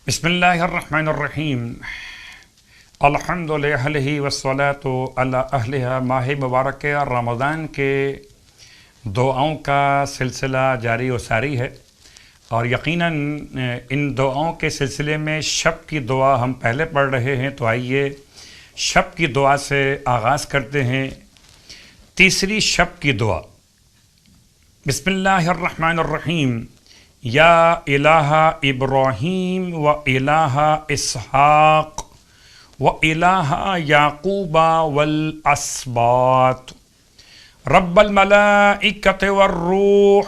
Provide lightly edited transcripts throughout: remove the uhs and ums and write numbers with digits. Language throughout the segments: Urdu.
بسم اللہ الرحمن الرحیم الحمد للہ والصلاۃ علی اہلہا۔ ماہ مبارک رمضان کے دعاؤں کا سلسلہ جاری و ساری ہے، اور یقیناً ان دعاؤں کے سلسلے میں شب کی دعا ہم پہلے پڑھ رہے ہیں، تو آئیے شب کی دعا سے آغاز کرتے ہیں۔ تیسری شب کی دعا، بسم اللہ الرحمن الرحیم۔ یا الہ ابراہیم و الہ اسحاق و الہ یعقوب والاسباط رب الملائکۃ والروح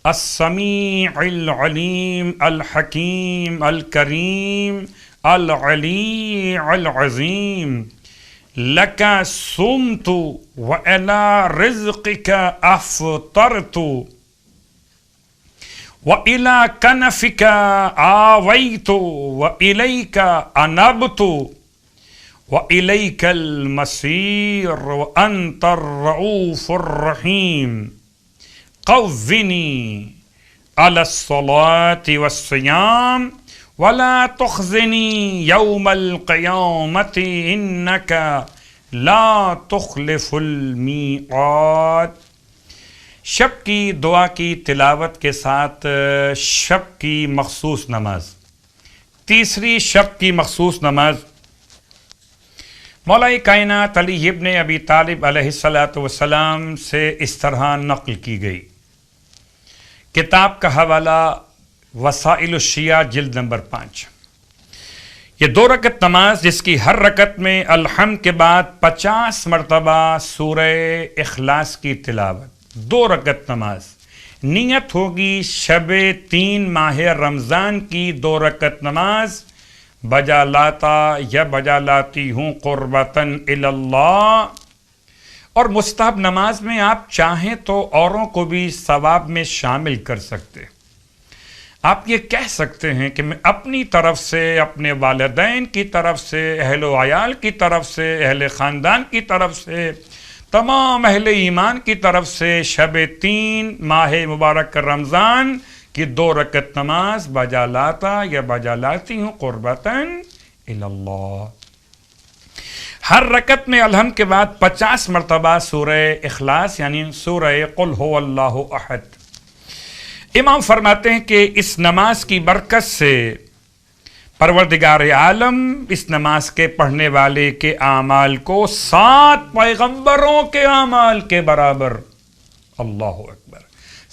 السمیع العلیم الحکیم الکریم العلی العظیم لک صمت و الی رزقک افطرت وَإِلَىٰ كَنَفِكَ آوَيْتُ وَإِلَيْكَ أَنَبْتُ وَإِلَيْكَ الْمَصِيرُ وَأَنْتَ الرَّؤُوفُ الرَّحِيمُ قَوِّنِي عَلَى الصَّلَاةِ وَالصِّيَامِ وَلَا تُخْزِنِي يَوْمَ الْقِيَامَةِ إِنَّكَ لَا تُخْلِفُ الْمِيعَادَ۔ شب کی دعا کی تلاوت کے ساتھ شب کی مخصوص نماز، تیسری شب کی مخصوص نماز مولا کائنات علی ابن ابی طالب علیہ السلام سے اس طرح نقل کی گئی۔ کتاب کا حوالہ وسائل الشیعہ جلد نمبر 5۔ یہ 2 رکعت نماز جس کی ہر رکعت میں الحمد کے بعد 50 مرتبہ سورہ اخلاص کی تلاوت، 2 رکعت نماز، نیت ہوگی شب 3 ماہ رمضان کی 2 رکعت نماز، بجا لاتا یا بجا لاتی ہوں قربتاً الی اللہ۔ اور مستحب نماز میں آپ چاہیں تو اوروں کو بھی ثواب میں شامل کر سکتے۔ آپ یہ کہہ سکتے ہیں کہ میں اپنی طرف سے، اپنے والدین کی طرف سے، اہل و عیال کی طرف سے، اہل خاندان کی طرف سے، تمام اہل ایمان کی طرف سے شب 3 ماہ مبارک رمضان کی 2 رکعت نماز بجا لاتا یا بجا لاتی ہوں قربتاً الی اللہ۔ ہر رکعت میں الحمد کے بعد 50 مرتبہ سورہ اخلاص یعنی سورہ قل هو اللہ احد۔ امام فرماتے ہیں کہ اس نماز کی برکت سے پروردگار عالم اس نماز کے پڑھنے والے کے اعمال کو 7 پیغمبروں کے اعمال کے برابر، اللہ اکبر،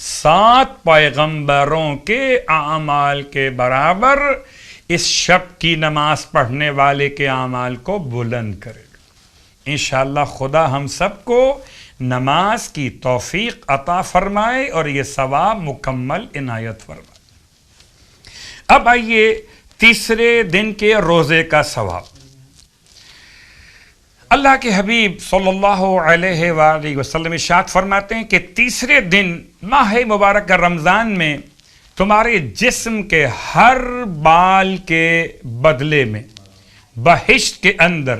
7 پیغمبروں کے اعمال کے برابر اس شب کی نماز پڑھنے والے کے اعمال کو بلند کرے گا۔ انشاءاللہ خدا ہم سب کو نماز کی توفیق عطا فرمائے اور یہ ثواب مکمل عنایت فرمائے۔ اب آئیے تیسرے دن کے روزے کا ثواب۔ اللہ کے حبیب صلی اللہ علیہ وآلہ وسلم ارشاد فرماتے ہیں کہ تیسرے دن ماہ مبارک رمضان میں تمہارے جسم کے ہر بال کے بدلے میں بہشت کے اندر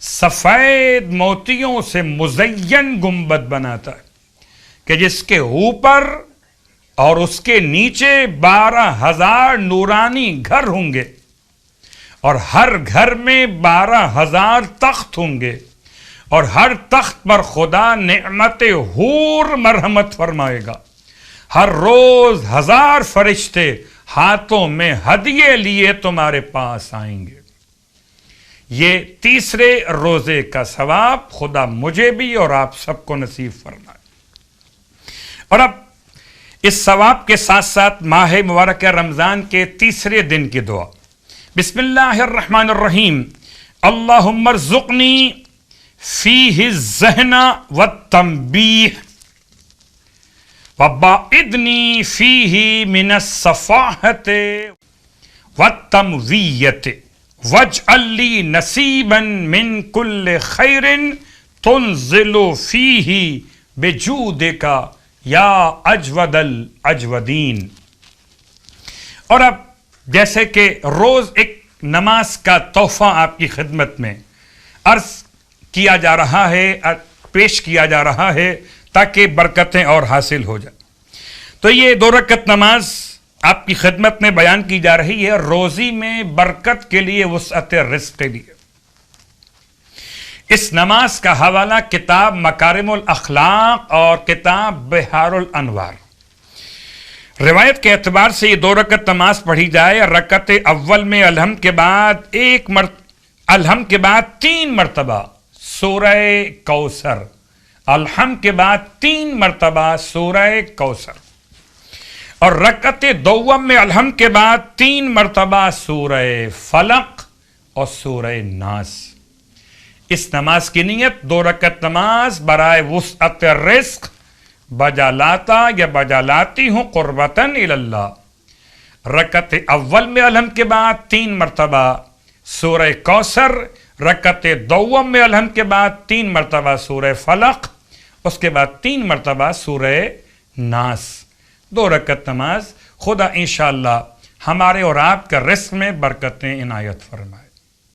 سفید موتیوں سے مزین گنبد بناتا ہے کہ جس کے اوپر اور اس کے نیچے 12,000 نورانی گھر ہوں گے، اور ہر گھر میں 12,000 تخت ہوں گے، اور ہر تخت پر خدا نعمت حور مرحمت فرمائے گا۔ ہر روز 1000 فرشتے ہاتھوں میں ہدیے لیے تمہارے پاس آئیں گے۔ یہ تیسرے روزے کا ثواب خدا مجھے بھی اور آپ سب کو نصیب فرمائے۔ اور اب اس ثواب کے ساتھ ساتھ ماہ مبارک رمضان کے تیسرے دن کی دعا، بسم اللہ الرحمن الرحیم۔ اللہم ارزقنی فیہ الذہن والتنبیہ وباعدنی فیہ من الصفاحۃ والتمویۃ واجعل لی نصیبا من کل خیر تنزل فیہ بجودک یا اجود الاجودین۔ اور اب جیسے کہ روز ایک نماز کا تحفہ آپ کی خدمت میں عرض کیا جا رہا ہے، پیش کیا جا رہا ہے تاکہ برکتیں اور حاصل ہو جائیں، تو یہ 2 رکعت نماز آپ کی خدمت میں بیان کی جا رہی ہے روزی میں برکت کے لیے، وسعت رزق کے لیے۔ اس نماز کا حوالہ کتاب مکارم الاخلاق اور کتاب بحار الانوار۔ روایت کے اعتبار سے یہ 2 رکعت نماز پڑھی جائے، رکعت اول میں الحمد کے بعد الحمد کے بعد 3 مرتبہ سورہ کوثر، الحمد کے بعد 3 مرتبہ سورہ کوثر، اور رکعت دوم میں الحمد کے بعد 3 مرتبہ سورہ فلق اور سورہ ناس۔ اس نماز کی نیت 2 رکعت نماز برائے وسعت رزق بجا لاتا یا بجا لاتی ہوں قربتاً اللہ۔ رکعت اول میں الحمد کے بعد 3 مرتبہ سورہ کوثر، رکعت دوم میں الحمد کے بعد 3 مرتبہ سورہ فلق، اس کے بعد 3 مرتبہ سورہ ناس۔ 2 رکعت نماز۔ خدا انشاءاللہ ہمارے اور آپ کا رزق میں برکتیں عنایت فرمائے۔